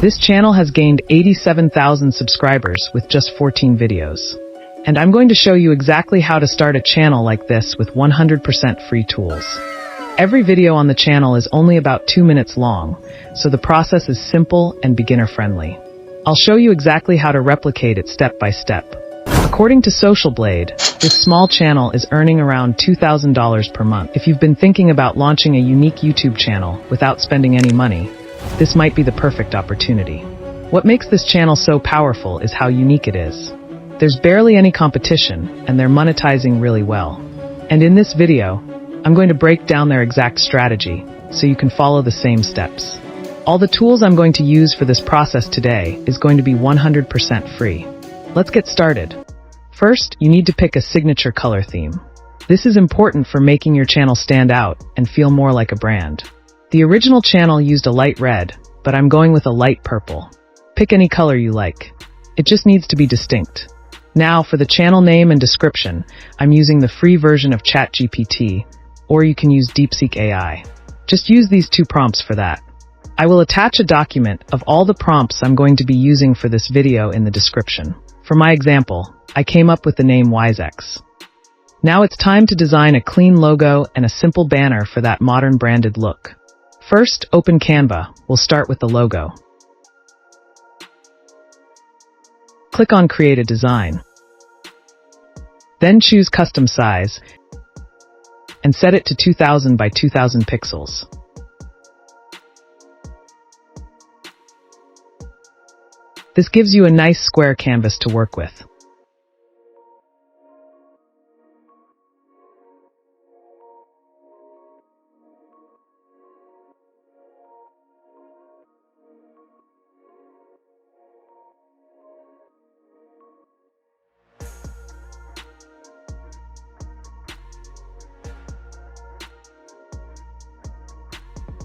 This channel has gained 87,000 subscribers with just 14 videos. And I'm going to show you exactly how to start a channel like this with 100% free tools. Every video on the channel is only about 2 minutes long, so the process is simple and beginner-friendly. I'll show you exactly how to replicate it step by step. According to Social Blade, this small channel is earning around $2,000 per month. If you've been thinking about launching a unique YouTube channel without spending any money, this might be the perfect opportunity. What makes this channel so powerful is how unique it is. There's barely any competition, and they're monetizing really well. And in this video, I'm going to break down their exact strategy, so you can follow the same steps. All the tools I'm going to use for this process today is going to be 100% free. Let's get started. First, you need to pick a signature color theme. This is important for making your channel stand out and feel more like a brand. The original channel used a light red, but I'm going with a light purple. Pick any color you like. It just needs to be distinct. Now, for the channel name and description, I'm using the free version of ChatGPT, or you can use DeepSeek AI. Just use these 2 prompts for that. I will attach a document of all the prompts I'm going to be using for this video in the description. For my example, I came up with the name WiseX. Now it's time to design a clean logo and a simple banner for that modern branded look. First, open Canva. We'll start with the logo. Click on Create a Design. Then choose Custom Size and set it to 2000 by 2000 pixels. This gives you a nice square canvas to work with.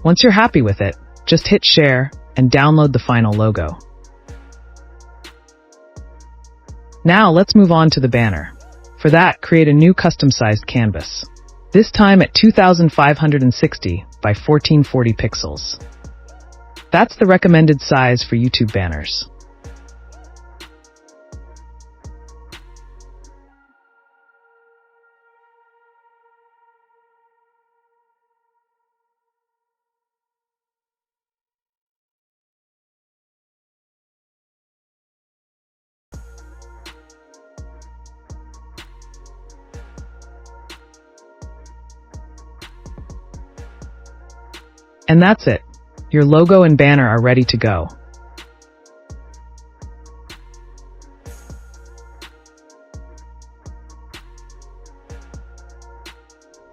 Once you're happy with it, just hit share and download the final logo. Now let's move on to the banner. For that, create a new custom-sized canvas. This time at 2560 by 1440 pixels. That's the recommended size for YouTube banners. And that's it. Your logo and banner are ready to go.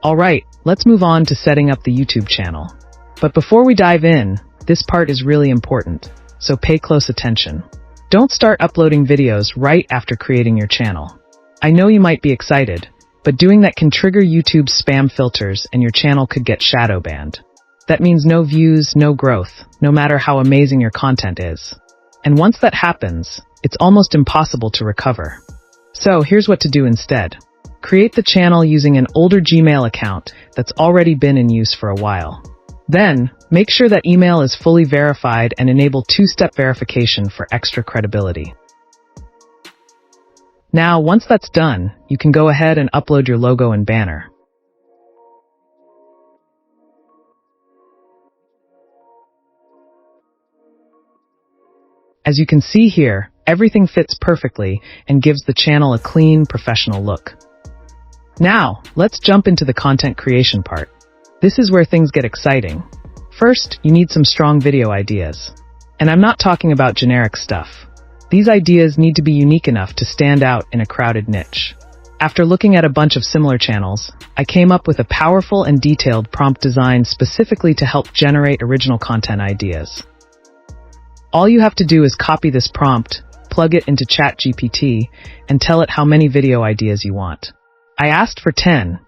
Alright, let's move on to setting up the YouTube channel. But before we dive in, this part is really important, so pay close attention. Don't start uploading videos right after creating your channel. I know you might be excited, but doing that can trigger YouTube's spam filters and your channel could get shadow banned. That means no views, no growth, no matter how amazing your content is. And once that happens, it's almost impossible to recover. So here's what to do instead. Create the channel using an older Gmail account that's already been in use for a while. Then, make sure that email is fully verified and enable 2-step verification for extra credibility. Now, once that's done, you can go ahead and upload your logo and banner. As you can see here, everything fits perfectly and gives the channel a clean, professional look. Now, let's jump into the content creation part. This is where things get exciting. First, you need some strong video ideas. And I'm not talking about generic stuff. These ideas need to be unique enough to stand out in a crowded niche. After looking at a bunch of similar channels, I came up with a powerful and detailed prompt design specifically to help generate original content ideas. All you have to do is copy this prompt, plug it into ChatGPT, and tell it how many video ideas you want. I asked for 10.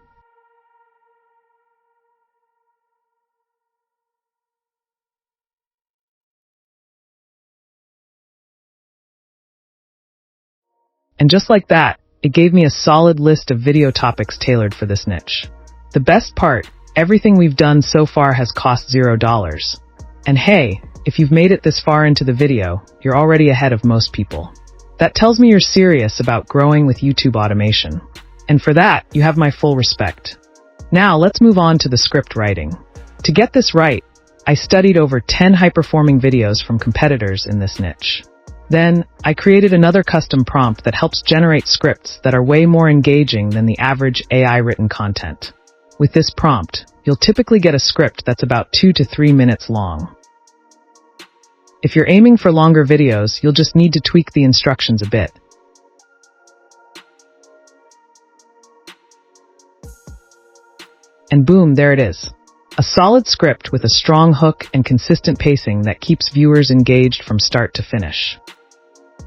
And just like that, it gave me a solid list of video topics tailored for this niche. The best part, everything we've done so far has cost $0. And hey, If you've made it this far into the video, you're already ahead of most people. That tells me you're serious about growing with YouTube automation. And for that, you have my full respect. Now let's move on to the script writing. To get this right, I studied over 10 high-performing videos from competitors in this niche. Then, I created another custom prompt that helps generate scripts that are way more engaging than the average AI-written content. With this prompt, you'll typically get a script that's about 2 to 3 minutes long. If you're aiming for longer videos, you'll just need to tweak the instructions a bit. And boom, there it is. A solid script with a strong hook and consistent pacing that keeps viewers engaged from start to finish.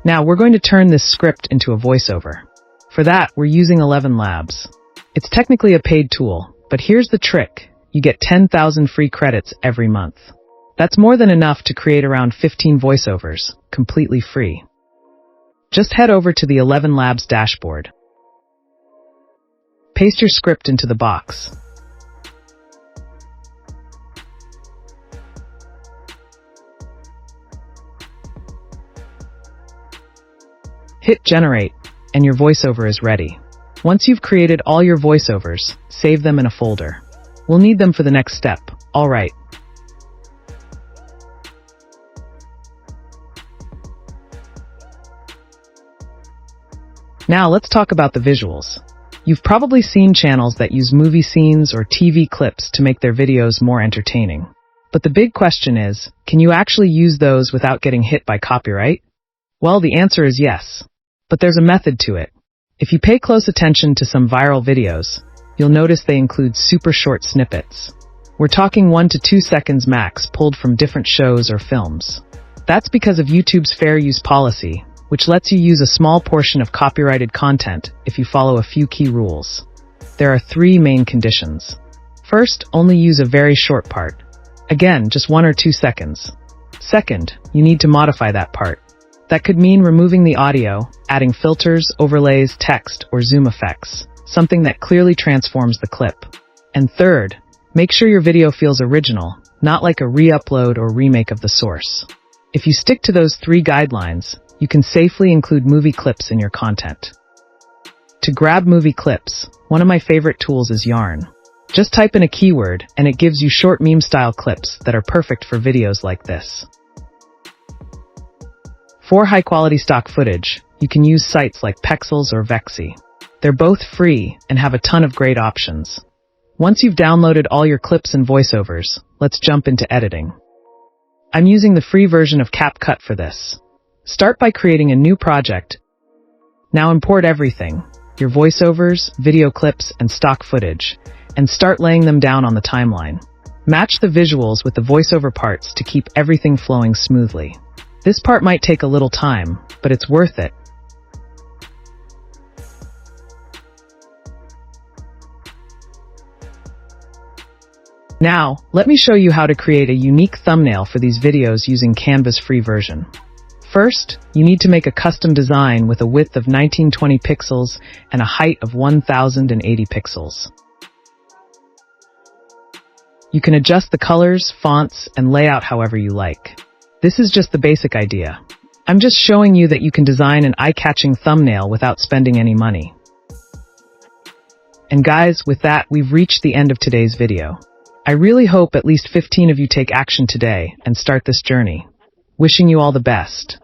Now, we're going to turn this script into a voiceover. For that, we're using 11 Labs. It's technically a paid tool, but here's the trick. You get 10,000 free credits every month. That's more than enough to create around 15 voiceovers, completely free. Just head over to the 11 Labs dashboard. Paste your script into the box. Hit generate, and your voiceover is ready. Once you've created all your voiceovers, save them in a folder. We'll need them for the next step. All right. Now let's talk about the visuals. You've probably seen channels that use movie scenes or TV clips to make their videos more entertaining. But the big question is, can you actually use those without getting hit by copyright? Well, the answer is yes. But there's a method to it. If you pay close attention to some viral videos, you'll notice they include super short snippets. We're talking 1 to 2 seconds max pulled from different shows or films. That's because of YouTube's fair use policy, which lets you use a small portion of copyrighted content if you follow a few key rules. There are 3 main conditions. First, only use a very short part. Again, just 1 or 2 seconds. Second, you need to modify that part. That could mean removing the audio, adding filters, overlays, text, or zoom effects, something that clearly transforms the clip. And third, make sure your video feels original, not like a re-upload or remake of the source. If you stick to those 3 guidelines, you can safely include movie clips in your content. To grab movie clips, one of my favorite tools is Yarn. Just type in a keyword, and it gives you short meme-style clips that are perfect for videos like this. For high-quality stock footage, you can use sites like Pexels or Vexy. They're both free and have a ton of great options. Once you've downloaded all your clips and voiceovers, let's jump into editing. I'm using the free version of CapCut for this. Start by creating a new project. Now import everything, your voiceovers, video clips, and stock footage, and start laying them down on the timeline. Match the visuals with the voiceover parts to keep everything flowing smoothly. This part might take a little time, but it's worth it. Now, let me show you how to create a unique thumbnail for these videos using Canva's free version. First, you need to make a custom design with a width of 1920 pixels and a height of 1080 pixels. You can adjust the colors, fonts, and layout however you like. This is just the basic idea. I'm just showing you that you can design an eye-catching thumbnail without spending any money. And guys, with that, we've reached the end of today's video. I really hope at least 15 of you take action today and start this journey. Wishing you all the best.